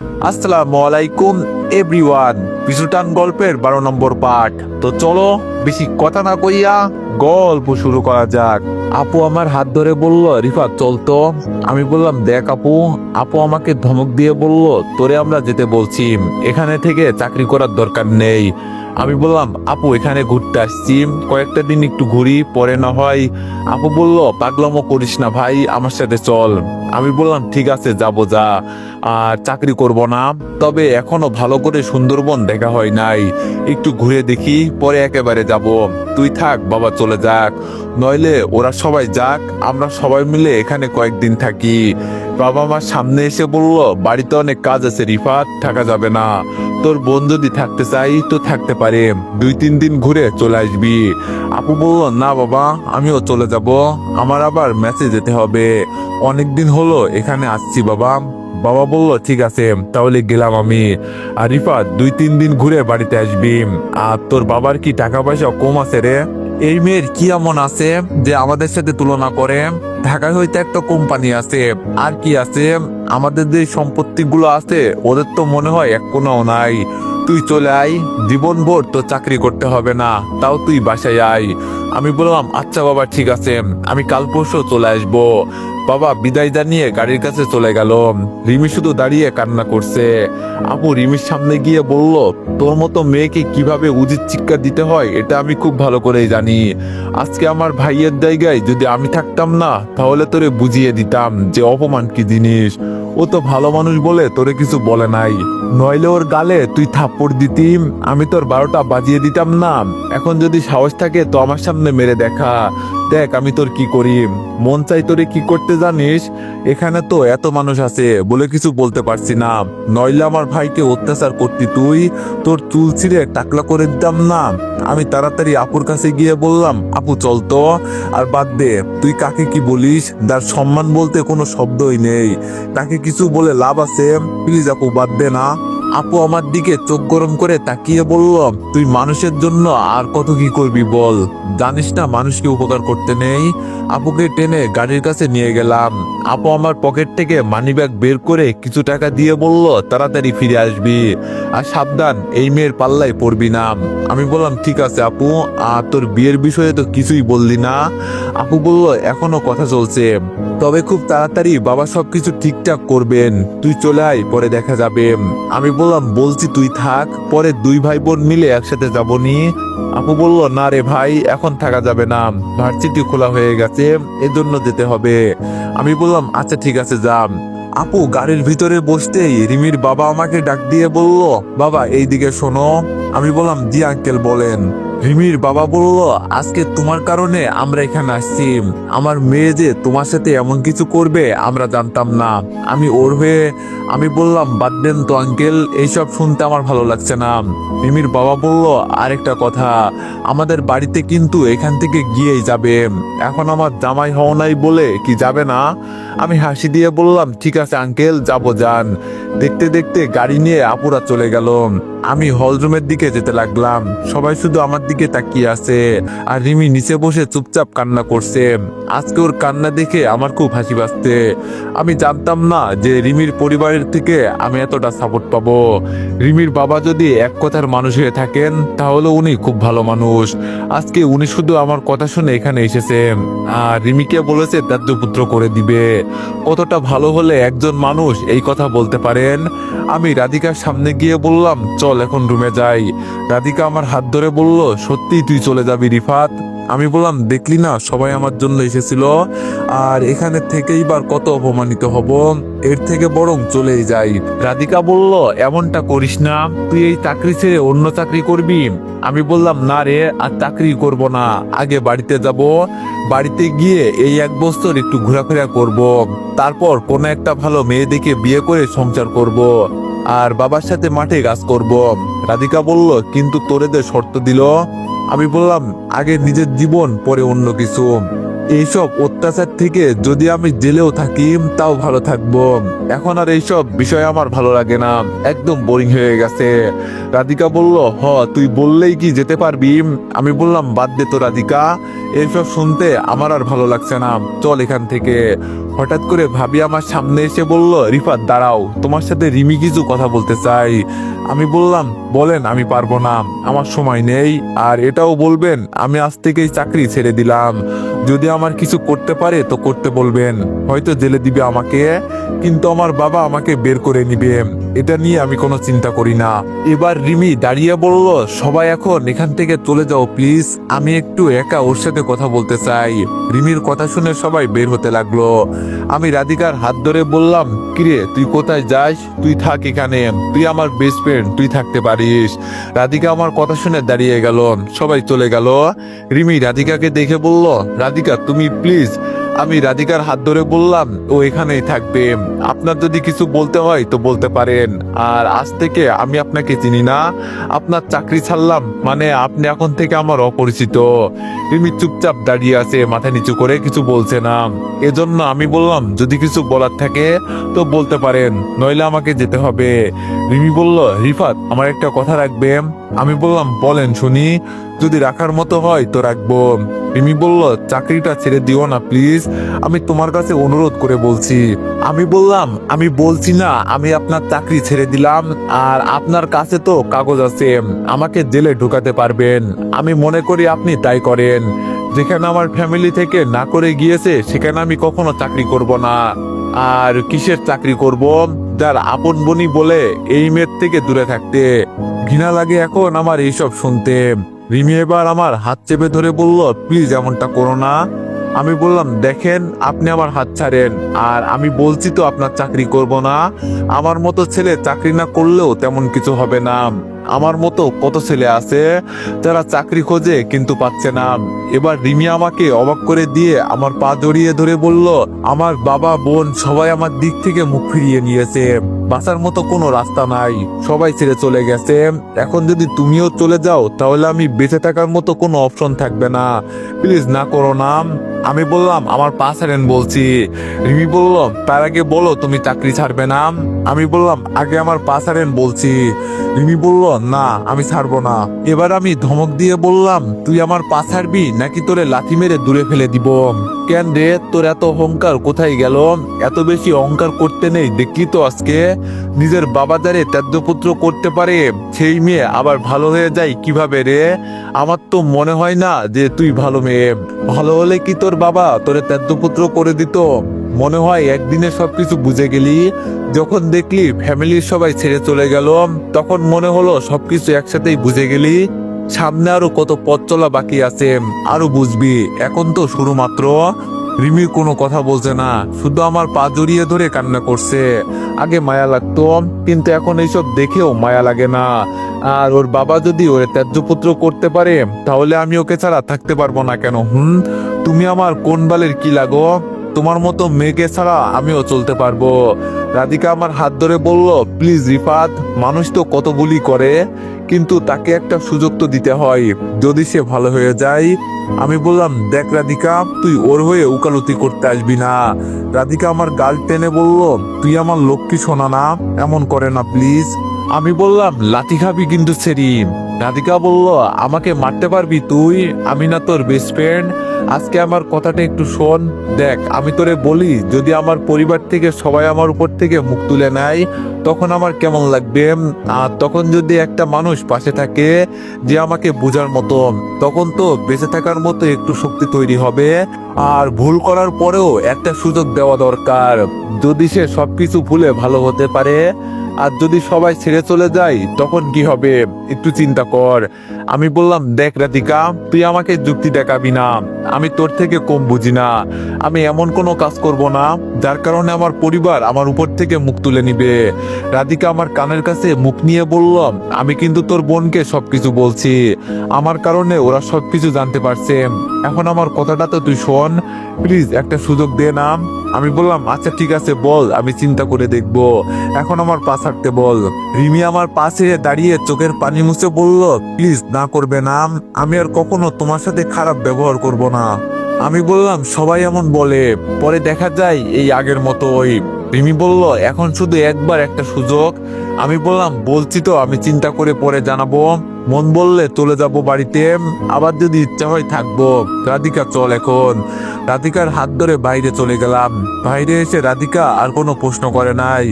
আসসালামু আলাইকুম এভরিওয়ান। পিছুটান গল্পের 12 নম্বর পার্ট। তো চলো বেশি কথা না কইয়া গল্প শুরু করা যাক। আপু আমার হাত ধরে বলল, রিফাত চল তো। আমি বললাম, দেখ আপু। আপু আমাকে ধমক দিয়ে বলল, তোরে আমরা যেতে বলছি, এখানে থেকে চাকরি করার দরকার নেই। আমি বললাম, আপু এখানে ঘুরতে আসছি, কয়েকটা দিন একটু ঘুরি, পরে না হয়। আপু বলল, পাগলামো করিস না ভাই, আমার সাথে চল। আমি বললাম, ঠিক আছে যাবো, যা। আর চাকরি করব না, তবে এখনো ভালো করে সুন্দরবন দেখা হয় নাই, একটু ঘুরে দেখি, পরে একেবারে যাব। তুই থাক, বাবা চলে যাক, নইলে ওরা সবাই যাক, আমরা সবাই মিলে এখানে কয়েকদিন থাকি। বাবা আমার সামনে এসে বলল, বাড়িতে অনেক কাজ আছে রিফাত, থাকা যাবে না। তোর বোন যদি থাকতে চাই তো থাকতে পারে, 2-3 দিন ঘুরে চলে আসবি। আপু বলল, না বাবা, আমিও চলে যাব, আমার আবার ম্যাচে যেতে হবে, অনেকদিন হলো এখানে আসছি বাবা। বাবা বলল, ঠিক আছে তাহলে গেলাম আমি। আর রিফাত 2-3 দিন ঘুরে বাড়িতে আসবি। আর তোর বাবার কি টাকা পয়সা কম আছে রে? এই মেয়ের কি এমন আছে যে আমাদের সাথে তুলনা করে? ঢাকায় হয়তো একটা কোম্পানি আছে, আর কি আছে? আমাদের যে সম্পত্তি গুলো আছে ওদের তো মনে হয় এক কোনাও নাই। তুই চলে আয়, জীবনভর তো চাকরি করতে হবে না, তাও তুই বাসায় আয়। আমি বললাম, আচ্ছা বাবা ঠিক আছে, আমি কাল পরশু চলে আসবো। বাবা বিদায় জানিয়ে গাড়ির কাছে চলে গেল। রিমি শুধু দাঁড়িয়ে কান্না করছে। আপু রিমির সামনে গিয়ে বলল, তোর মতো মেয়েকে কিভাবে উচিত শিক্ষা দিতে হয় এটা আমি খুব ভালো করেই জানি। আজকে আমার ভাইয়ের জায়গায় যদি আমি থাকতাম না, তাহলে তোরে বুঝিয়ে দিতাম যে অপমান কি জিনিস। ও তো ভালো মানুষ বলে তোরে কিছু বলে নাই, নইলে ওর গালে তুই থাপ্পড় দিতি, আমি তোর 12টা বাজিয়ে দিতাম না। এখন যদি সাহস থাকে তো আমার সামনে মেরে দেখা, দেখ আমি তোর কি করি। মন চাই তোরে কি করতে জানিস? এখানে তো এত মানুষ আছে বলে কিছু বলতে পারছি না, নইলে আমার ভাইকে অত্যাচার করতি তুই, তোর চুল ছিঁড়ে টাকলা করে দিতাম না। আমি তাড়াতাড়ি আপুর কাছে গিয়ে বললাম, আপু চল তো। আর বাদ দে, তুই কাকে কি বলিস, যার সম্মান বলতে কোনো শব্দই নেই, তাকে কিছু বলে লাভ আছে? প্লিজ আপু বাদ দে না। আপু আমার দিকে চোখ গরম করে তাকিয়ে বলল, তুই মানুষের জন্য আর কত কি করবি বল, জানিস না মানুষকে উপকার করতে নেই। আপুকে টেনে গাড়ির কাছে নিয়ে গেলাম। আপু আমার পকেট থেকে মানিব্যাগ বের করে কিছু টাকা দিয়ে বলল, তাড়াতাড়ি ফিরে আসবি, আর সাবধান এই মেয়ের পাল্লায় পড়বি না। আমি বললাম, ঠিক আছে আপু। আর তোর বিয়ের বিষয়ে তো কিছুই বললি না? আপু বলল, এখনো কথা চলছে, তবে খুব তাড়াতাড়ি বাবা সবকিছু ঠিকঠাক করবেন, তুই চলে আয়, পরে দেখা যাবে। আমি বললাম, বলছি তুই থাক, পরে 2 ভাই বোন মিলে একসাথে যাবনি। আপু বলল, না রে ভাই, এখন থাকা যাবে না, ভার্সিটি খোলা হয়ে গেছে, এজন্য যেতে হবে। আমি বললাম, আচ্ছা ঠিক আছে যা। আপু গাড়ির ভিতরে বসতেই রিমির বাবা আমাকে ডাক দিয়ে বলল, বাবা এইদিকে শোনো। আমি বললাম, জি আঙ্কেল বলেন। রিমির বাবা বলল, আজকে তোমার কারণে আমরা এখানে আসছি, আমার মেয়ে যে তোমার সাথে এমন কিছু করবে আমরা জানতাম না। আমি ওর হয়ে আমি বললাম, বাদ দেন তো আঙ্কেল, এইসব শুনতে আমার ভালো লাগছে না। রিমির বাবা বলল, আরেকটা কথা, আমাদের বাড়িতে কিন্তু এখান থেকে গিয়েই যাবে, এখন আমার জামাই হওয়া নাই বলে কি যাবে না? আমি হাসি দিয়ে বললাম, ঠিক আছে আঙ্কেল, যাবো, যান। দেখতে দেখতে গাড়ি নিয়ে আপুরা চলে গেল। আমি হলরুমের দিকে যেতে লাগলাম, সবাই শুধু আমার দিকে তাকিয়ে আছে, আর রিমি নিচে বসে চুপচাপ কান্না করছে। আজকে ওর কান্না দেখে আমার খুব হাসি পাচ্ছে। আমি জানতাম না যে রিমির পরিবারের থেকে আমি এতটা সাপোর্ট পাবো। রিমির বাবা যদি এক কথার মানুষ হয়ে থাকেন তাহলে উনি খুব ভালো মানুষ। আজকে উনি শুধু আমার কথা শুনে এখানে এসেছে, আর রিমিকে বলেছে ত্যায্য পুত্র করে দিবে। কতটা ভালো হলে একজন মানুষ এই কথা বলতে পারেন। আমি রাধিকার সামনে গিয়ে বললাম, চল এখন রুমে যাই। রাধিকা আমার হাত ধরে বলল, সত্যি তুই চলে যাবি রিফাত? আমি বললাম, দেখলি না সবাই আমার জন্য এসেছিল, আর এখানে থেকেই বার কত অপমানিত হব, এর থেকে বরং চলেই যাই। রাধিকা বলল, এমনটা করিস না, তুই এই চাকরি ছেড়ে অন্য চাকরি করবি। আমি বললাম, না রে, আর চাকরি করব না, আগে বাড়িতে যাব, বাড়িতে গিয়ে এই 1 বছর একটু ঘোরাফেরা করব, তারপর কোনো একটা ভালো মেয়ে দেখে বিয়ে করে সংসার করব, আর বাবার সাথে মাঠে কাজ করব। রাধিকা বলল, কিন্তু তোরে যে শর্ত দিল? আমি বললাম, আগে নিজের জীবন পরে অন্য কিছু। এইসব অত্যাচার থেকে যদি আমি জেলেও থাকি তাও ভালো থাকবো। এখন আর এইসব বিষয় আমার ভালো লাগে না, একদম বোরিং হয়ে গেছে। রাধিকা বলল, তুই বললেই কি যেতে পারবি? আমি বললাম, বাদ দে তো রাধিকা, এইসব শুনতে আমার আর ভালো লাগছে না, চল এখান থেকে। হঠাৎ করে ভাবি আমার সামনে এসে বলল, রিফাত দাঁড়াও, তোমার সাথে রিমি কিছু কথা বলতে চাই। আমি বললাম, বলেন। আমি পারবো না, আমার সময় নেই। আর এটাও বলবেন আমি আজ থেকেই চাকরি ছেড়ে দিলাম। যদি আমার কিছু করতে পারে তো করতে বলবেন, হয়তো জেলে দিবে আমাকে, কিন্তু আমার বাবা আমাকে বের করে নিবে, এটা নিয়ে আমি কোনো চিন্তা করি না। এবার রিমি দাঁড়িয়ে বলল, সবাই এখন এখান থেকে চলে যাও প্লিজ, আমি একটু একা ওর সাথে কথা বলতে চাই। রিমির কথা শুনে সবাই বের হতে লাগলো। আমি রাধিকার হাত ধরে বললাম, কিরে তুই কোথায় যাস? তুই থাক এখানে, তুই আমার বেস্ট ফ্রেন্ড, তুই থাকতে পারিস। রাধিকা আমার কথা শুনে দাঁড়িয়ে গেল, সবাই চলে গেল। রিমি রাধিকাকে দেখে বলল, রাধিকা তুমি প্লিজ। আমি রাধিকার হাত ধরে বললাম, ও এখানেই থাকবে, আপনার যদি কিছু বলতে হয় তো বলতে পারেন। আর আজ থেকে আমি আপনাকে চিনি না, আপনার চাকরি ছাড়লাম, মানে আপনি এখন থেকে আমার অপরিচিত। রিমি চুপচাপ দাঁড়িয়ে আছে, মাথা নিচু করে, কিছু বলছে না। এজন্য আমি বললাম, যদি কিছু বলার থাকে তো বলতে পারেন, নইলে আমাকে যেতে হবে। রিমি বলল, রিফাত আমার একটা কথা রাখবে? আমি বললাম, বলেন শুনি। যদি রাখার মতো হয় তো রাখবো। রিমি বলল, চাকরিটা ছেড়ে দিও না প্লিজ, আমি তোমার কাছে অনুরোধ করে বলছি। আমি বললাম, আমি বলছি না আমি আপনার চাকরি ছেড়ে দিলাম, আর আপনার কাছে তো কাগজ আছে, আমাকে জেলে ঢুকাতে পারবেন। আমি মনে করি আপনি তাই করেন। যেখানে আমার ফ্যামিলি থেকে না করে গিয়েছে সেখানে আমি কখনো চাকরি করব না। আর কিসের চাকরি করব? যার আপন বনি বলে এই মেয়ের থেকে দূরে থাকতে। ঘৃণা লাগে এখন আমার এইসব শুনতে। রিমি এবার আমার হাত চেপে ধরে বলল, প্লিজ এমনটা করো না। আমি বললাম, দেখেন আপনি আমার হাত ছাড়েন, আর আমি বলছি তো আপনার চাকরি করব না। আমার মতো ছেলে চাকরি না করলেও তেমন কিছু হবে না। আমার মতো কত ছেলে আছে যারা চাকরি খোঁজে কিন্তু পাচ্ছে না। এবার রিমি আমাকে অবাক করে দিয়ে আমার পা জড়িয়ে ধরে বলল, আমার বাবা বোন সবাই আমার দিক থেকে মুখ ফিরিয়ে নিয়েছে, বাঁচার মতো কোনো রাস্তা নাই, সবাই ছেড়ে চলে গেছে। এখন যদি তুমিও চলে যাও তাহলে আমি বেঁচে থাকার মতো কোনো অপশন থাকবে না, প্লিজ না করো না। আমি বললাম, আমার পা ছাড়েন বলছি। রিমি বলল, তার আগে বলো তুমি চাকরি ছাড়বে না। আমি বললাম, আগে আমার পা ছাড়েন বলছি। রিমি বলল, না আমি ছাড়বো না। এবার আমি ধমক দিয়ে বললাম, তুই আমার পা ছাড়বি নাকি তোরে লাথি মেরে দূরে ফেলে দিব? কেন রে, তোর এত অহংকার কোথায় গেল? এত বেশি অহংকার করতে নেই, দেখলি তো আজকে নিজের বাবা যারে ত্যায্যপুত্র করতে পারে সেই মেয়ে আবার ভালো হয়ে যায় কিভাবে রে? আমার তো মনে হয় না যে তুই ভালো মেয়ে। ভালো হলে কি তোর বাবা তোরে ত্যায্যপুত্র করে দিত? মনে হয় একদিনে সবকিছু বুঝে গেলি। যখন দেখলি ফ্যামিলির সবাই ছেড়ে চলে গেল তখন মনে হলো সবকিছু একসাথেই বুঝে গেলি। সামনে আরো কত পথ চলা বাকি আছে, আরো বুঝবি, এখন তো শুরু মাত্র। রিমি কোনো কথা বলছে না, শুধু আমার পা জড়িয়ে ধরে কান্না করছে। আগে মায়া লাগতো, কিন্তু এখন এইসব দেখেও মায়া লাগে না। আর ওর বাবা যদি ওর ত্যায্যপুত্র করতে পারে তাহলে আমি ওকে ছাড়া থাকতে পারবো না কেন? তুমি আমার কোন বালের কি লাগো? তোমার মতো মেয়েকে ছাড়া আমিও চলতে পারবো। রাধিকা আমার হাত ধরে বলল, প্লিজ রিফাত, মানুষ তো কত বুলি করে, কিন্তু তাকে একটা সুযোগ তো দিতে হয়, যদি সে ভালো হয়ে যায়। আমি বললাম, দেখ রাধিকা, তুই ওর হয়ে উকালতি করতে আসবি না। রাধিকা আমার গাল টেনে বলল, তুই আমার লক্ষ্মী সোনা না, এমন করে না প্লিজ। আমি বললাম, লাঠি খাবি কিন্তু সেরিম। রাধিকা বলল, আমাকে মারতে পারবি তুই? আমি না তোর বেস্ট ফ্রেন্ড? আজকে আমার কথাটা একটু শোন। দেখ আমি তোরে বলি, যদি আমার পরিবার থেকে সবাই আমার উপর থেকে মুখ তুলে নেয় তখন আমার কেমন লাগবে? আর তখন যদি একটা মানুষ পাশে থাকে যে আমাকে বোঝার মতো, তখন তো বেঁচে থাকার মতো একটু শক্তি তৈরি হবে। আর ভুল করার পরেও একটা সুযোগ দেওয়া দরকার, যদি সে সবকিছু ভুলে ভালো হতে পারে। আর যদি সবাই ছেড়ে চলে যায় তখন কি হবে একটু চিন্তা কর। আমি বললাম, দেখ রাধিকা, তুই আমাকে যুক্তি দেখাবি না, আমি তোর থেকে কম বুঝি না। আমি এমন কোনো কাজ করব না যার কারণে আমার পরিবার আমার উপর থেকে মুখ তুলে নিবে। রাধিকা আমার কানের কাছে মুখ নিয়ে বলল, আমি কিন্তু তোর বোনকে সবকিছু বলছি, আমার কারণে ওরা সবকিছু জানতে পারছে। এখন আমার কথাটা তো তুই শোন, প্লিজ একটা সুযোগ দে না। আমি বললাম, আচ্ছা ঠিক আছে বল, আমি চিন্তা করে দেখব, এখন আমার পা ছাড়তে বল। রিমি আমার পাশে দাঁড়িয়ে চোখের পানি মুছে বলল, প্লিজ না করবে না, আমি আর কখনো তোমার সাথে খারাপ ব্যবহার করব না। আমি বললাম সবাই এমন বলে, পরে দেখা যায় এই আগের মতোই। রিমি বলল এখন শুধু একবার একটা সুযোগ। আমি বললাম বলছি তো, আমি চিন্তা করে পরে জানাবো। মন বললে চলে যাব বাড়িতে, আবার যদি ইচ্ছা হয় থাকবো। রাধিকা চল এখন। রাধিকার হাত ধরে বাইরে চলে গেলাম। বাইরে এসে রাধিকা আর কোনো প্রশ্ন করে নাই,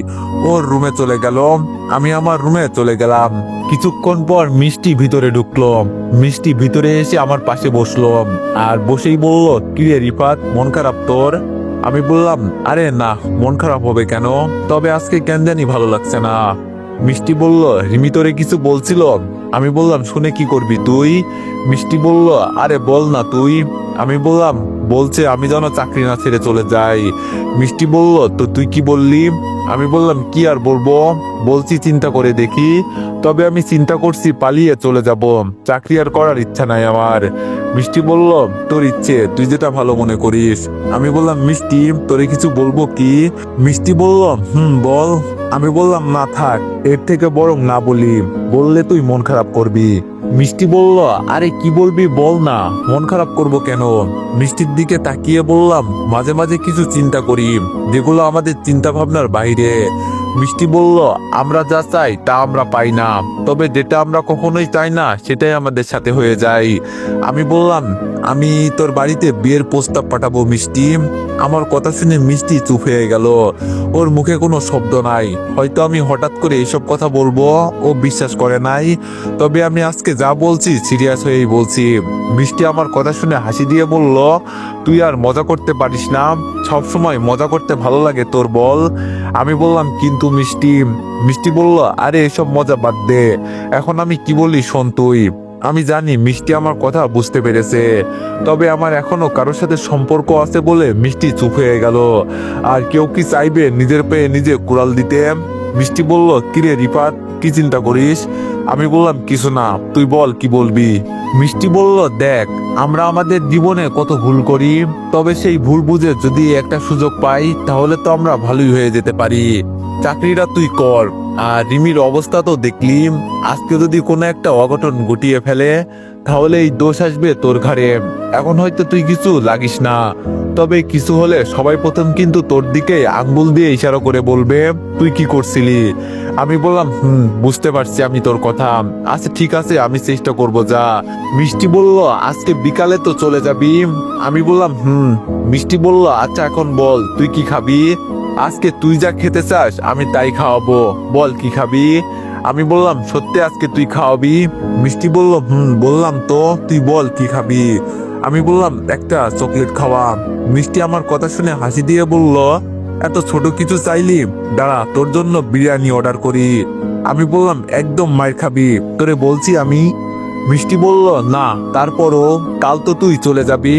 ওর রুমে চলে গেল। আমি আমার রুমে চলে গেলাম। কিছুক্ষণ পর মিষ্টি ভিতরে ঢুকলো। মিষ্টি ভিতরে এসে আমার পাশে বসলো, আর বসেই বলল, কিরে রিফাত, মন খারাপ তোর? আমি বললাম আরে না, মন খারাপ হবে কেন, তবে আজকে কেন জানি ভালো লাগছে না। মিষ্টি বলল রিমি তোরে কিছু বলছিল? আমি বললাম শুনে কি করবি তুই? মিষ্টি বলল আরে বল না তুই। আমি বললাম বলছে আমি যেন চাকরি না ছেড়ে চলে যাই। মিষ্টি বলল তো তুই কি বললি? আমি বললাম কি আর বলবো, বলছি চিন্তা করে দেখি। তবে আমি চিন্তা করছি পালিয়ে চলে যাব, চাকরি আর করার ইচ্ছা নাই আমার। মিষ্টি বলল তোর ইচ্ছে, তুই যেটা ভালো মনে করিস। আমি বললাম মিষ্টি তোরে কিছু বলবো কি? মিষ্টি বলল বল। আমি বললাম না থাক, এর থেকে বরং না বলি, বললে তুই মন খারাপ করবি। মিষ্টি বলল আরে কি বলবি বল না, মন খারাপ করব কেন? মিষ্টির দিকে তাকিয়ে বললাম মাঝে মাঝে কিছু চিন্তা করি, যেগুলো আমাদের চিন্তা ভাবনার বাইরে। মিষ্টি বলল আমরা যা চাই তা আমরা পাই না, তবে যেটা আমরা কখনোই চাই না সেটাই আমাদের সাথে হয়ে যায়। আমি বললাম আমি তোর বাড়িতে বিয়ের প্রস্তাব পাঠাবো মিষ্টি। আমার কথা শুনে মিষ্টি চুপ হয়ে গেল, ওর মুখে কোনো শব্দ নাই। হয়তো আমি হঠাৎ করে এইসব কথা বলবো, ও বিশ্বাস করে নাই। তবে আমি আজকে যা বলছি সিরিয়াস হয়েই বলছি। মিষ্টি আমার কথা শুনে হাসি দিয়ে বলল তুই আর মজা করতে পারিস না, সব সময় মজা করতে ভালো লাগে তোর বল। আমি বললাম কিন্তু মিষ্টি। মিষ্টি বলল আরে এসব মজা বাদ দে, এখন আমি কি বলি শোন তুই। আমি জানি মিষ্টি আমার কথা বুঝতে পেরেছে, তবে আমার এখনো কারোর সাথে সম্পর্ক আছে বলে মিষ্টি চুপ হয়ে গেল। আর কেউ কি চাইবে নিজের পায়ে নিজে কুড়াল দিতে? মিষ্টি বলল কিরে রিফাত, কি চিন্তা করিস? আমি বললাম কিছু না, তুই বল কি বলবি। মিষ্টি বলল দেখ, আমরা আমাদের জীবনে কত ভুল করি, তবে সেই ভুল বুঝে যদি একটা সুযোগ পাই তাহলে তো আমরা ভালোই হয়ে যেতে পারি। চাকরিটা তুই কর। আর রিমির অবস্থা তো দেখলি, আজকে যদি কোনো একটা অঘটন ঘটিয়ে ফেলে তাহলে এই দোষ আসবে তোর ঘাড়ে। এখন হয়তো তুই কিছু লাগিস না, তবে কিছু হলে সবাই প্রথম কিন্তু তোর দিকে আঙ্গুল দিয়ে ইশারা করে বলবে তুই কি করছিলি। আমি বললাম বুঝতে পারছি আমি তোর কথা, আচ্ছা ঠিক আছে আমি চেষ্টা করব যা। মিষ্টি বলল আজকে বিকালে তো চলে যাবি? আমি বললাম মিষ্টি বলল আচ্ছা এখন বল তুই কি খাবি? আজকে তুই যা খেতে চাস আমি তাই খাওয়াবো, বল কি খাবি? আমি বললাম সত্যি আজকে তুই খাওয়াবি? মিষ্টি বলল বললাম তো, তুই বল কি খাবি? আমি বললাম একটা চকলেট খাওয়া। মিষ্টি আমার কথা শুনে হাসি দিয়ে বলল এত ছোট কিছু চাইলি, দাঁড়া তোর জন্য বিরিয়ানি অর্ডার করি। আমি বললাম একদম মার খাবি, তোরে বলছি আমি। মিষ্টি বলল না, তারপরও কাল তো তুই চলে যাবি।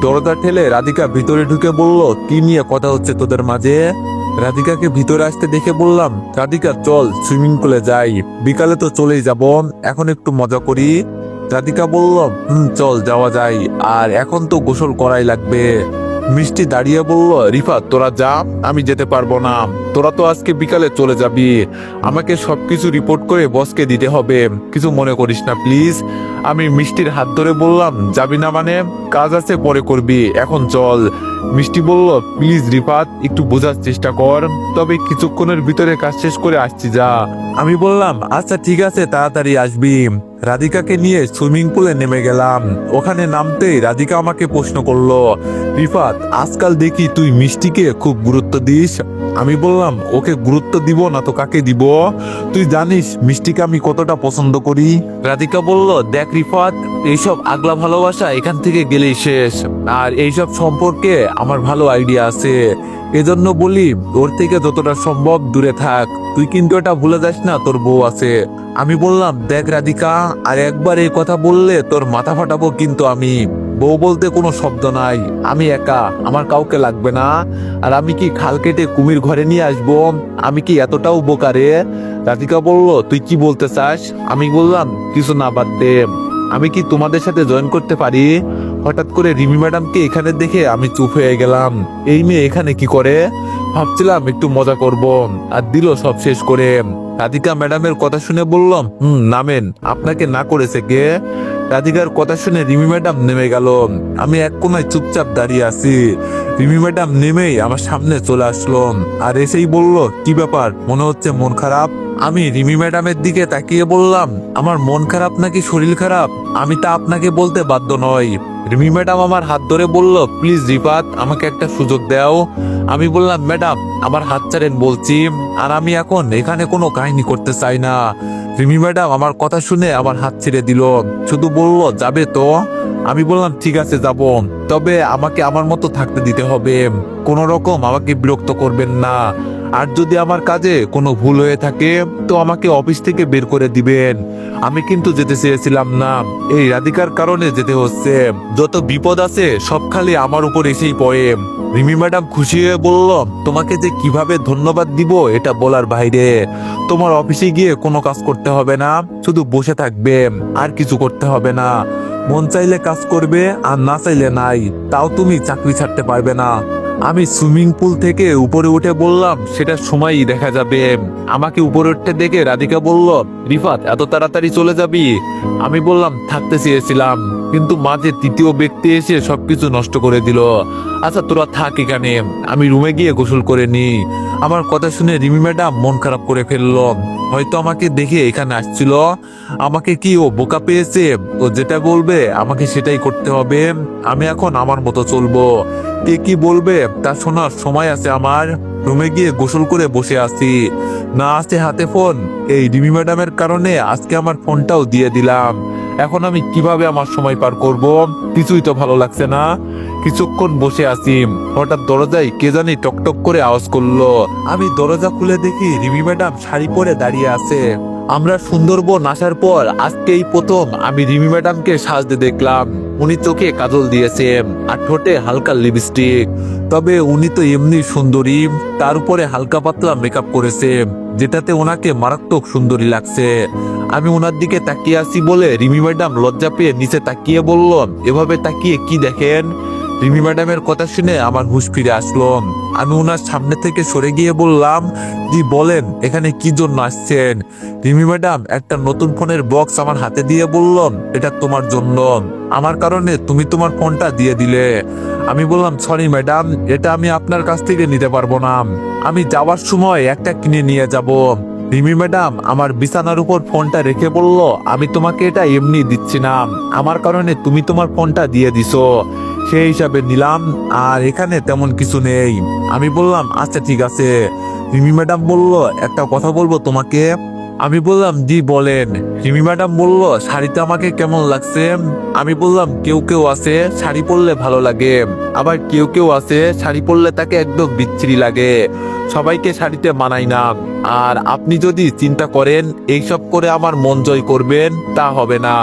দরজা ঠেলে রাধিকা ভিতরে ঢুকে বলল কি নিয়ে কথা হচ্ছে তোদের মাঝে? রাধিকাকে ভিতরে আসতে দেখে বললাম রাধিকা চল সুইমিং পুলে যাই, বিকালে তো চলেই যাব, এখন একটু মজা করি। রাধিকা বলল চল যাওয়া যায়, আর এখন তো গোসল করাই লাগবে। মিষ্টি দাঁড়িয়ে বলল রিফাত তোরা যা, আমি যেতে পারবো না, তোরা তো আজকে বিকালে চলে যাবি, আমাকে সবকিছু রিপোর্ট করে বসকে দিতে হবে, কিছু মনে করিস না প্লিজ। আমি মিষ্টির হাত ধরে বললাম যাবি না মানে? কাজ আছে পরে করবি, এখন চল। মিষ্টি বলল প্লিজ রিফাত একটু বোঝার চেষ্টা কর, তবে কিছুক্ষণের ভিতরে কাজ শেষ করে আসছি যা। আমি বললাম আচ্ছা ঠিক আছে তাড়াতাড়ি আসবি। রাধিকাকে নিয়ে সুইমিং পুলে নেমে গেলাম। ওখানে নামতেই রাধিকা আমাকে প্রশ্ন করলো রিফাত আজকাল দেখি তুই মিষ্টিকে খুব গুরুত্ব দিস। আমি বললাম ওকে গুরুত্ব দিব না তো কাকে দিব? তুই জানিস মিষ্টিকে আমি কতটা পছন্দ করি। রাধিকা বলল দেখ রিফাত, এইসব আগলা ভালোবাসা এখান থেকে গেলেই শেষ, আর এইসব সম্পর্কে আমার ভালো আইডিয়া আছে, এজন্য বলি ওর থেকে যতটা সম্ভব দূরে থাক। তুই কিন্তু এটা ভুলে যাস না তোর বউ আছে। আমি বললাম দেখ রাধিকা, আর একবার এই কথা বললে তোর মাথা ফাটাবো কিন্তু আমি। বউ বলতে কোনো শব্দ নাই, আমি একা, আমার কাউকে লাগবে না। আর আমি কি খাল কেটে কুমির ঘরে নিয়ে আসবো? আমি কি এতটাও বোকারে? রাধিকা বলল তুই কি বলতে চাস? আমি বললাম কিছু না, বাদ দে, আমি কি তোমাদের সাথে জয়েন করতে পারি? হঠাৎ করে রিমি ম্যাডামকে এখানে দেখে আমি চুপ হয়ে গেলাম, এই মেয়ে এখানে কি করে? ভাবছিলাম একটু মজা করব, আর দিল সব শেষ করে। রাধিকা ম্যাডামের কথা শুনে বললাম নামেন, আপনাকে না করেছে কে? রাধিকার কথা শুনে রিমি ম্যাডাম নেমে গেল। আমি এক কোনায় চুপচাপ দাঁড়িয়ে আছি। রিমি ম্যাডাম নেমেই আমার সামনে চলে আসলো আর এসেই বলল, কি ব্যাপার, মনে হচ্ছে মন খারাপ? আমি রিমি ম্যাডামের দিকে তাকিয়ে বললাম, আমার মন খারাপ নাকি শরীর খারাপ আমি তা আপনাকে বলতে বাধ্য নই। রিমি ম্যাডাম আমার হাত ধরে বলল, প্লিজ রিফাত, আমাকে একটা সুযোগ দাও। আমি বললাম, ম্যাডাম আমার হাত ছাড়েন বলছি, আর আমি এখন এখানে কোনো কাহিনী করতে চাই না। রিমি ম্যাডাম আমার কথা শুনে আমার হাত ছেড়ে দিল, শুধু বলল, যাবে তো? আমি বললাম, ঠিক আছে যাব, তবে আমাকে আমার মতো থাকতে দিতে হবে, কোনো রকম আমাকে বিরক্ত করবেন না। আর যদি আমার কাজে কোনো ভুল হয়ে থাকে তো আমাকে অফিস থেকে বের করে দিবেন। আমি কিন্তু যেতে চেয়েছিলাম না, এই রাধিকার কারণে যেতে হচ্ছে। যত বিপদ আছে সব খালি আমার উপর এসেই পড়ে। রিমি ম্যাডাম খুশি হয়ে বলল, তোমাকে যে কিভাবে ধন্যবাদ দিব এটা বলার বাইরে। তোমার অফিসে গিয়ে কোনো কাজ করতে হবে না, শুধু বসে থাকবে, আর কিছু করতে হবে না। মন চাইলে কাজ করবে আর না চাইলে নাই, তাও তুমি চাকরি ছাড়তে পারবে না। আমি সুইমিং পুল থেকে উপরে উঠে বললাম, সেটা সময়ই দেখা যাবে। আমাকে উপরে উঠতে দেখে রাধিকা বলল, রিফাত এত তাড়াতাড়ি চলে যাবি? আমি বললাম, থাকতে চেয়েছিলাম, কিন্তু মাঝে তৃতীয় ব্যক্তি এসে সবকিছু নষ্ট করে দিল। আচ্ছা তোরা থাক এখানে, আমি রুমে গিয়ে গোসল করে নি। আমার কথা শুনে রিমি ম্যাডাম মন খারাপ করে ফেললো। হয়তো আমাকে দেখে এখানে আসছিল। আমাকে কি ও বোকা পেয়েছে? ও যেটা বলবে আমাকে সেটাই করতে হবে। আমি এখন আমার মতো চলবো, কে কি বলবে তা শোনার সময় আছে আমার। রুমে গিয়ে গোসল করে বসে আছি, না আছে হাতে ফোন। এই রিমি ম্যাডামের কারণে আজকে আমার ফোনটাও দিয়ে দিলাম। এখন আমি কিভাবে আমার সময় পার করব? কিছুই তো ভালো লাগছে না। কিছুক্ষণ বসে আছি, হঠাৎ দরজায় কে জানি টকটক করে আওয়াজ করলো। আমি দরজা খুলে দেখি রিমি ম্যাডাম শাড়ি পরে দাঁড়িয়ে আছে। আমরা সুন্দরবন আসার পর আজকেই প্রথম আমি রিমি ম্যাডামকে সাজতে দেখলাম। উনি চোখে কাজল দিয়েছেন আর ঠোঁটে হালকা লিপস্টিক। তবে উনি তো এমনি সুন্দরী, তার উপরে হালকা পাতলা মেকআপ করেছে, যেটাতে ওনাকে মারাত্মক সুন্দরী লাগছে। আমি ওনার দিকে তাকিয়ে আছি বলে রিমি ম্যাডাম লজ্জা পেয়ে নিচে তাকিয়ে বলল, এভাবে তাকিয়ে কি দেখেন? রিমি ম্যাডামের কথা শুনে আমার হুঁশ ফিরে আসলো। আমি ওনার সামনে থেকে সরে গিয়ে বললাম, জি বলেন, এখানে কি জন্য আসছেন? রিমি ম্যাডাম একটা নতুন ফোনের বক্স আমার হাতে দিয়ে বললাম, এটা তোমার জন্য, আমার কারণে তুমি তোমার ফোনটা দিয়ে দিলে। আমি বললাম, সরি ম্যাডাম, এটা আমি আপনার কাছ থেকে নিতে পারবো না, আমি যাওয়ার সময় একটা কিনে নিয়ে যাব। রিমি ম্যাডাম আমার বিছানার উপর ফোনটা রেখে বলল, আমি তোমাকে এটা এমনি দিচ্ছি না, আমার কারণে তুমি তোমার ফোনটা দিয়ে দিছো, সেই হিসাবে নিলাম, আর এখানে তেমন কিছু নেই। আমি বললাম, আচ্ছা ঠিক আছে। রিমি ম্যাডাম বলল, একটা কথা বলবো তোমাকে। আমি বললাম, জি বলেন। রিমি ম্যাডাম বলল, শাড়িতে আমাকে কেমন লাগছে? আমি বললাম, কেউ কেউ আছে শাড়ি পরলে ভালো লাগে, আবার কেউ কেউ আছে শাড়ি পরলে তাকে একদম বিচ্ছিরি লাগে, সবাইকে শাড়িতে মানায় না। আর আপনি যদি চিন্তা করেন এইসব করে আমার মন জয় করবেন, তা হবে না।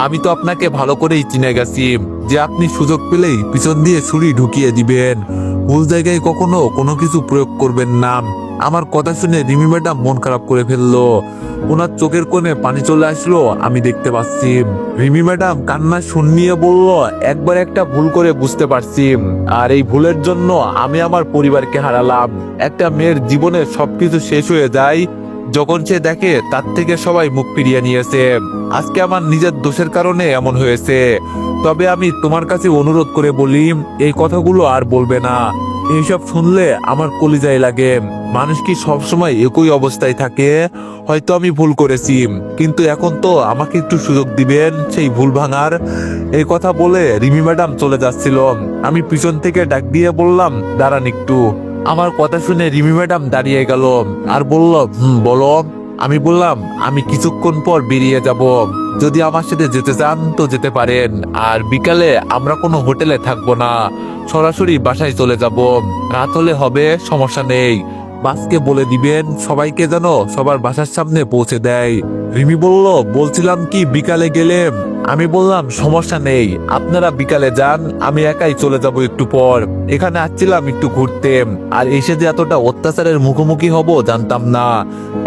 আমি তো আপনাকে ভালো করেই চিনে গেছি যে আপনি সুযোগ পেলেই পিছন দিয়ে ছুরি ঢুকিয়ে দিবেন, ভুল জায়গায় কখনো কোনো কিছু প্রয়োগ করবেন না। আমার কথা শুনে রিমি ম্যাডাম মন খারাপ করে ফেললো। ওনার চোখের কোণে পানি চলে আসলো, আমি দেখতে পাচ্ছি। রিমি ম্যাডাম কান্না শুনিয়ে বলল, একবার একটা ভুল করে বুঝতে পারছি, আর এই ভুলের জন্য আমি আমার পরিবারকে হারালাম। একটা মেয়ের জীবনে সবকিছু শেষ হয়ে যায় যখন সে দেখে তার থেকে সবাই মুখ ফিরিয়ে নিয়েছে। আজকে আমার নিজের দোষের কারণে এমন হয়েছে, তবে আমি তোমার কাছে অনুরোধ করে বলি, এই কথাগুলো আর বলবে না। এইসব শুনলে আমার কলিজায় লাগে। মানুষ কি সবসময় একই অবস্থায় থাকে? হয়তো আমি ভুল করেছি, কিন্তু এখন তো আমাকে একটু সুযোগ দিবেন সেই ভুল ভাঙার। এই কথা বলে রিমি ম্যাডাম চলে যাচ্ছিল। আমি পিছন থেকে ডাক দিয়ে বললাম, দাঁড়ান একটু। আমার কথা শুনে রিমি ম্যাডাম দাঁড়িয়ে গেল আর বলল, বলো। আমি বললাম, আমি কিছুক্ষণ পর বেরিয়ে যাব, যদি আমার সাথে যেতে চান তো যেতে পারেন, আর বিকালে আমরা কোনো হোটেলে থাকবো না, সরাসরি বাসায় চলে যাব। রাত হলে হবে, সমস্যা নেই, বাসকে বলে দিবেন সবাইকে যেন সবার বাসার সামনে পৌঁছে দেয়। রিমি বলল, বলছিলাম কি বিকালে গেলে? আমি বললাম, সমস্যা নেই, আপনারা বিকালে যান, আমি একাই চলে যাব একটু পর। এখানে আসছিলাম একটু ঘুরতে, আর এসে যে এতটা অত্যাচারের মুখোমুখি হব জানতাম না।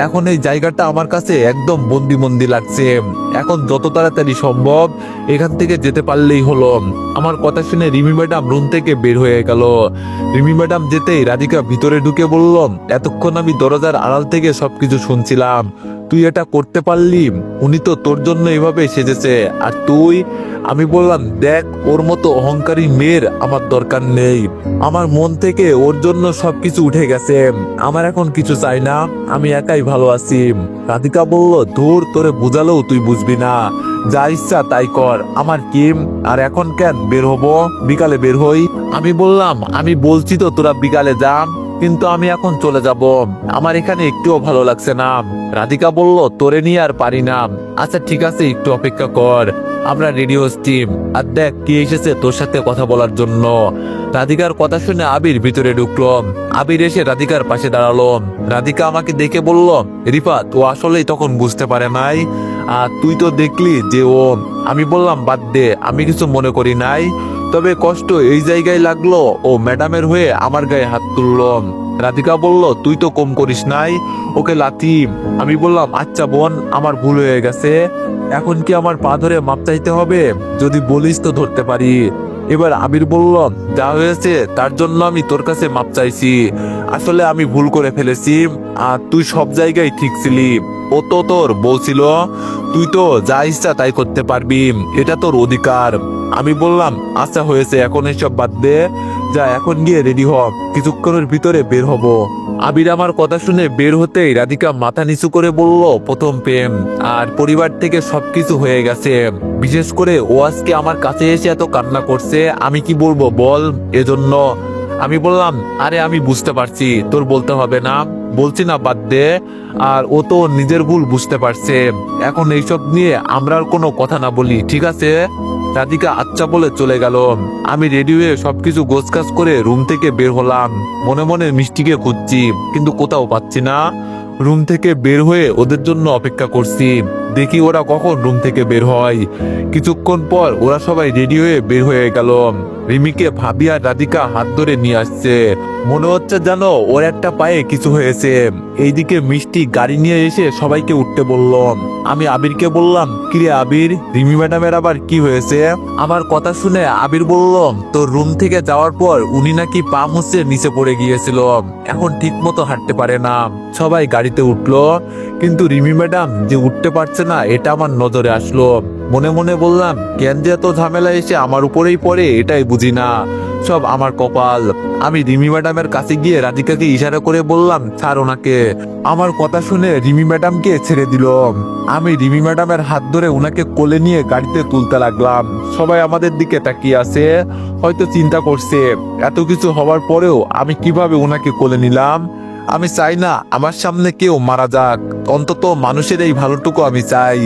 এখন এই জায়গাটা আমার কাছে একদম বন্দি বন্দি লাগছে। এখন যত তাড়াতাড়ি সম্ভব এখান থেকে যেতে পারলেই হলো। আমার কথা শুনে রিমি ম্যাডাম রুম থেকে বের হয়ে গেল। রিমি ম্যাডাম যেতেই রাধিকা ভিতরে ঢুকে বলল, এতক্ষণ আমি দরজার আড়াল থেকে সবকিছু শুনছিলাম, তুই এটা করতে পারলি? উনি তো তোর জন্য এভাবে সেজেছে, আর তুই? আমি বললাম, দেখ, ওর মতো অহংকারী মেয়ের আমার দরকার নেই। আমার মন থেকে ওর জন্য সবকিছু উঠে গেছে। আমার এখন কিছু চাই না, আমি একাই ভালো আছি। রাধিকা বলল, ধুর, তোরে বুঝালেও তুই বুঝবি না, যা ইচ্ছা তাই কর, আমার কি? আর এখন কেন বের হবো? বিকালে বের হই। আমি বললাম, আমি বলছি তো তোরা বিকালে যা, কিন্তু আমি এখন চলে যাব, আমার এখানে একটুও ভালো লাগছে না। রাধিকা বলল, তোরে নিয়ে আর পারি না। আচ্ছা ঠিক আছে, একটু অপেক্ষা কর, আমরা রেডি হচ্ছি। আর দেখ কে এসেছে তোর সাথে কথা বলার জন্য। রাধিকার কথা শুনে আবির ভিতরে ঢুকলো। আবির এসে রাধিকার পাশে দাঁড়ালো। রাধিকা আমাকে দেখে বলল, রিফাত, ও আসলেই তখন বুঝতে পারে নাই, আর তুই তো দেখলি যে ও। আমি বললাম, বাদ দে, আমি কিছু মনে করি নাই, তবে কষ্ট এই জায়গায় লাগলো, ও ম্যাডামের হয়ে আমার গায়ে হাত তুললো। রাধিকা বলল, তুই তো কম করিস নাই, ওকে লাথি। আমি বললাম, আচ্ছা বোন, আমার ভুল হয়ে গেছে, এখন কি আমার পা ধরে মাপ চাইতে হবে? যদি বলিস তো ধরতে পারি। এবার আবির বলল, যা হয়েছে তার জন্য আমি তোর কাছে মাপ চাইছি, আসলে আমি ভুল করে ফেলেছি, আর তুই সব জায়গায় ঠিক ছিলি। ও তো তোর বউ ছিল, তুই তো যা ইচ্ছা তাই করতে পারবি, এটা তোর অধিকার। আমি বললাম, আচ্ছা হয়েছে, এখন এসব বাদ দে, যা এখন গিয়ে রেডি হ, কিছুক্ষণের ভিতরে বের হব। আবির আমার কথা শুনে বের হতেই রাধিকা মাথা নিচু করে বলল, প্রথম প্রেম, আর পরিবার থেকে সবকিছু হয়ে গেছে, বিশেষ করে ও আজকে আমার কাছে এসে এত কান্না করছে, আমি কি বলবো বল এজন্য। আমি বললাম, আরে আমি বুঝতে পারছি, তোর বলতে হবে না, বলছি না, বাদ দে। আর ও তো ওর নিজের ভুল বুঝতে পারছে, এখন এইসব নিয়ে আমরা আর কোনো কথা না বলি, ঠিক আছে? রাধিকা আচ্ছা বলে চলে গেল। আমি রেডি হয়ে সবকিছু গোছগাছ করে রুম থেকে বের হলাম। মনে মনে মিষ্টিকে খুঁজছি, কিন্তু কোথাও পাচ্ছি না। রুম থেকে বের হয়ে ওদের জন্য অপেক্ষা করছি, দেখি ওরা কখন রুম থেকে বের হয়। কিছুক্ষণ পর ওরা সবাই রেডি হয়ে বের হয়ে গেল। রিমিকে ভাবি আর রাধিকা হাত ধরে নিয়ে আসছে, মনে হচ্ছে যেন ওর একটা পায়ে কিছু হয়েছে। এইদিকে মিষ্টি গাড়ি নিয়ে এসে সবাইকে উঠতে বলল। আমি আবিরকে বললাম, কিরে আবির, রিমি ম্যাডামের আবার কি হয়েছে? আমার কথা শুনে আবির বলল, তোর রুম থেকে যাওয়ার পর উনি নাকি পা মুছে নিচে পড়ে গিয়েছিল, এখন ঠিক মতো হাঁটতে পারে না। সবাই গাড়িতে উঠলো, কিন্তু রিমি ম্যাডাম যে উঠতে পারছে না এটা আমার নজরে আসলো। মনে মনে বললাম, কেন যে এত ঝামেলা এসে আমার উপরেই পড়ে, এটাই বুঝি না, সব আমার কপাল। আমি রিমি ম্যাডামের কাছে গিয়ে রাধিকাকে ইশারা করে বললাম, ছাড় ওনাকে। আমার কথা শুনে রিমি ম্যাডামকে ছেড়ে দিল। আমি রিমি ম্যাডামের হাত ধরে ওনাকে কোলে নিয়ে গাড়িতে তুলতে লাগলাম। সবাই আমাদের দিকে তাকিয়ে আছে, হয়তো চিন্তা করছে এত কিছু হওয়ার পরেও আমি কিভাবে ওনাকে কোলে নিলাম। আমি চাই না আমার সামনে কেউ মারা যাক, অন্তত মানুষের এই ভালোটুকু আমি চাই।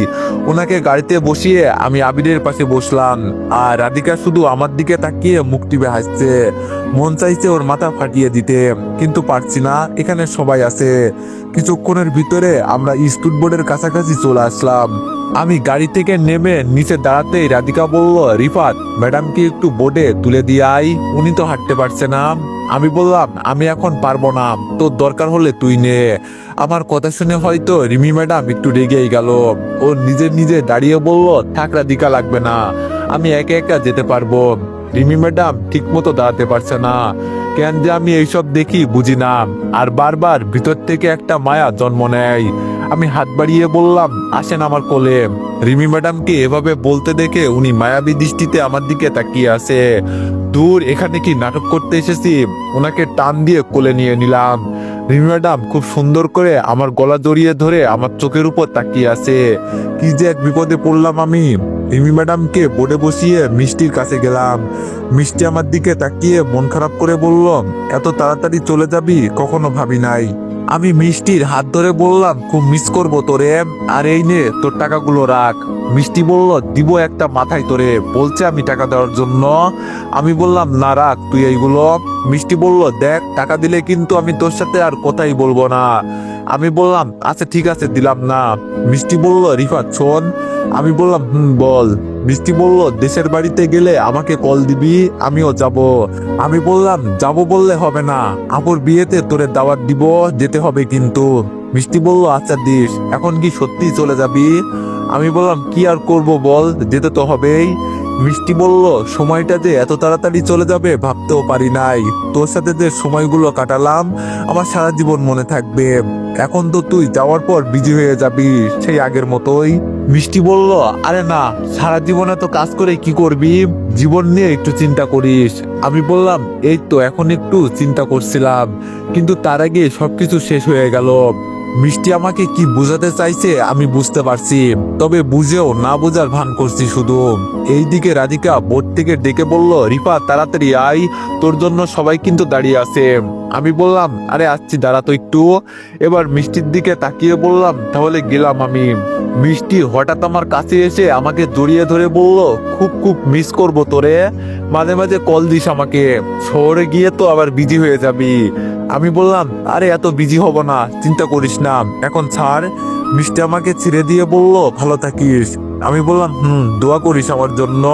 ওনাকে গাড়িতে বসিয়ে আমি আবিরের পাশে বসলাম, আর রাধিকা শুধু আমার দিকে তাকিয়ে মুখ টিপে হাসছে। মন চাইছে ওর মাথা ফাটিয়ে দিতে, কিন্তু পারছি না, এখানে সবাই আছে। কিছুক্ষণের ভিতরে আমরা স্টুড বোর্ডের কাছাকাছি চলে আসলাম। আমি গাড়ি থেকে নেমে নিচে দাঁড়াতেই রাধিকা বলল, রিফাত, ম্যাডামকে একটু বোর্ডে তুলে দিয়ে আই, উনি তো হাঁটতে পারছে না। আমি বললাম, আমি এখন পারবো না, তোর দরকার হলে তুই নে। আমার কথা শুনে হয়তো রিমি ম্যাডাম একটু রেগেই গেল। ও নিজে দাঁড়িয়ে বলল, থাক রাধিকা, লাগবে না, আমি একা একা যেতে পারবো। রিমি ম্যাডাম ঠিক মতো দাঁড়াতে পারছে না, কেন যে আমি এইসব দেখি বুঝি না, আর বারবার ভিতর থেকে একটা মায়া জন্ম নেয়। আমি হাত বাড়িয়ে বললাম, আসেন আমার কোলে। রিমি ম্যাডামকে এভাবে বলতে দেখে উনি মায়াবী দৃষ্টিতে আমার দিকে তাকিয়ে আছে। দূর, এখানে কি নাটক করতে এসেছি? ওনাকে টান দিয়ে কোলে নিয়ে নিলাম। রিমি ম্যাডাম খুব সুন্দর করে আমার গলা জড়িয়ে ধরে আমার চোখের উপর তাকিয়ে আছে। কি যে এক বিপদে পড়লাম আমি। রিমি ম্যাডামকে বোর্ডে বসিয়ে মিষ্টির কাছে গেলাম। মিষ্টি আমার দিকে তাকিয়ে মন খারাপ করে বলল, এত তাড়াতাড়ি চলে যাবি কখনো ভাবি নাই। আমি মিষ্টির হাত ধরে বললাম, খুব মিস করবো তোরে, আর এই নে তোর টাকাগুলো রাখ। মিষ্টি বলল, দিব একটা মাথায় তোরে, বলছে আমি টাকা দেওয়ার জন্য। আমি বললাম, না রাখ তুই এইগুলো। মিষ্টি বলল, দেখ, টাকা দিলে কিন্তু আমি তোর সাথে আর কথাই বলবো না। আমি বললাম, আচ্ছা ঠিক আছে, দিলাম না। মিষ্টি বলল, রিফাত শোন। আমি বললাম, বল। মিষ্টি বলল, দেশের বাড়িতে গেলে আমাকে কল দিবি, আমিও যাব। আমি বললাম, যাব বললে হবে না, আপুর বিয়েতে তোরে দাওয়াত দিব, যেতে হবে কিন্তু। মিষ্টি বলল, আচ্ছা দিস, এখন কি সত্যি চলে যাবি? আমি বললাম, কি আর করব বল, যেতে তো হবেই। মিষ্টি বলল, সময়টা যে এত তাড়াতাড়ি চলে যাবে ভাবতেও পারি নাই। তোর সাথে যে সময়গুলো কাটালাম আমার সারা জীবন মনে থাকবে। এখন তো তুই যাওয়ার পর বিজি হয়ে যাবি সেই আগের মতোই। মিষ্টি বলল, আরে না, সারা জীবনে তো কাজ করে কি করবি, জীবন নিয়ে একটু চিন্তা করিস। আমি বললাম, এই তো এখন একটু চিন্তা করছিলাম, কিন্তু তার আগে সবকিছু শেষ হয়ে গেল। মিষ্টি আমাকে কি বোঝাতে চাইছে আমি বুঝতে পারছি, তবে বুঝেও না বোঝার ভান করছি শুধু। এইদিকে রাধিকা বোর্ড থেকে ডেকে বলল, রিফা তাড়াতাড়ি আয়, তোর জন্য সবাই কিন্তু দাঁড়িয়ে আছে। আমি বললাম, আরে আসছি, দাঁড়া তো একটু। এবার মিষ্টির দিকে তাকিয়ে বললাম, তাহলে গেলাম আমি। মিষ্টি হঠাৎ আমার কাছে এসে আমাকে জড়িয়ে ধরে বলল, খুব খুব মিস করবো তোরে, মাঝে মাঝে কল দিস আমাকে, শহরে গিয়ে তো আবার বিজি হয়ে যাবি। আমি বললাম, আরে এত বিজি হব না, চিন্তা করিস না, এখন ছাড়। মিষ্টি আমাকে ছেড়ে দিয়ে বলল, ভালো থাকিস। আমি বললাম, দোয়া করিস আমার জন্য।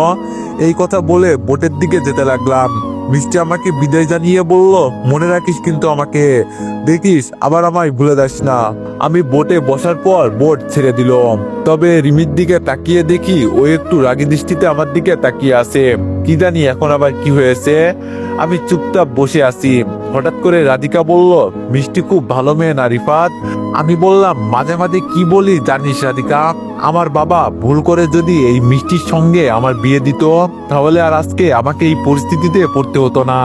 এই কথা বলে বোটের দিকে যেতে লাগলাম। মিষ্টি আমাকে বিদায় জানিয়ে বলল, মনে রাখিস কিন্তু আমাকে, দেখিস আবার আমায় ভুলে যাস না। আমি বোটে বসার পর বোট ছেড়ে দিল। তবে রিমির দিকে তাকিয়ে দেখি ও একটু রাগী দৃষ্টিতে আমার দিকে তাকিয়ে আছে। কি জানি এখন আবার কি হয়েছে। আমি চুপচাপ বসে আছি। হঠাৎ করে রাধিকা বলল, মিষ্টি খুব ভালো মেয়ে না রিফাত। আমি বললাম, মাঝে মাঝে কি বলি জানিস রাধিকা, আমার বাবা ভুল করে যদি এই মিষ্টির সঙ্গে আমার বিয়ে দিত, তাহলে আর আজকে আমাকে এই পরিস্থিতিতে পড়তে হতো না।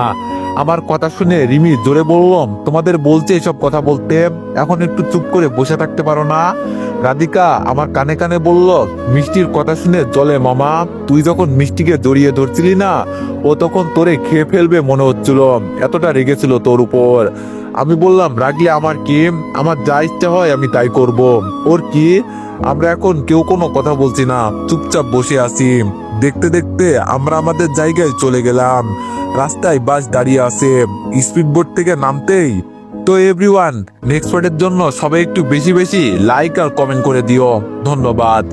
আমার কথা শুনে রিমি জোরে বললাম, তোমাদের বলছে এসব কথা বলতে, এখন একটু চুপ করে বসে থাকতে পারো না? রাধিকা আমার কানে কানে বলল, মিষ্টির কথা শুনে জলে মামা, তুই যখন মিষ্টিকে জড়িয়ে ধরছিলি না, ও তখন তোরে খেয়ে ফেলবে মনে হচ্ছিল, এতটা রেগেছিল তোর উপর। আমি বললাম, রাগলে আমার কি, আমার যা ইচ্ছা হয় আমি তাই করব, ওর কি। আমরা এখন কেউ কোনো কথা বলছি না, চুপচাপ বসে আছি। দেখতে দেখতে আমরা আমাদের জায়গায় চলে গেলাম। রাস্তায় বাস দাঁড়িয়ে আছে। স্পিড বোট থেকে নামতেই, তো এভরিওয়ান, নেক্সট পার্টের জন্য সবাই একটু বেশি বেশি লাইক আর কমেন্ট করে দিও। ধন্যবাদ।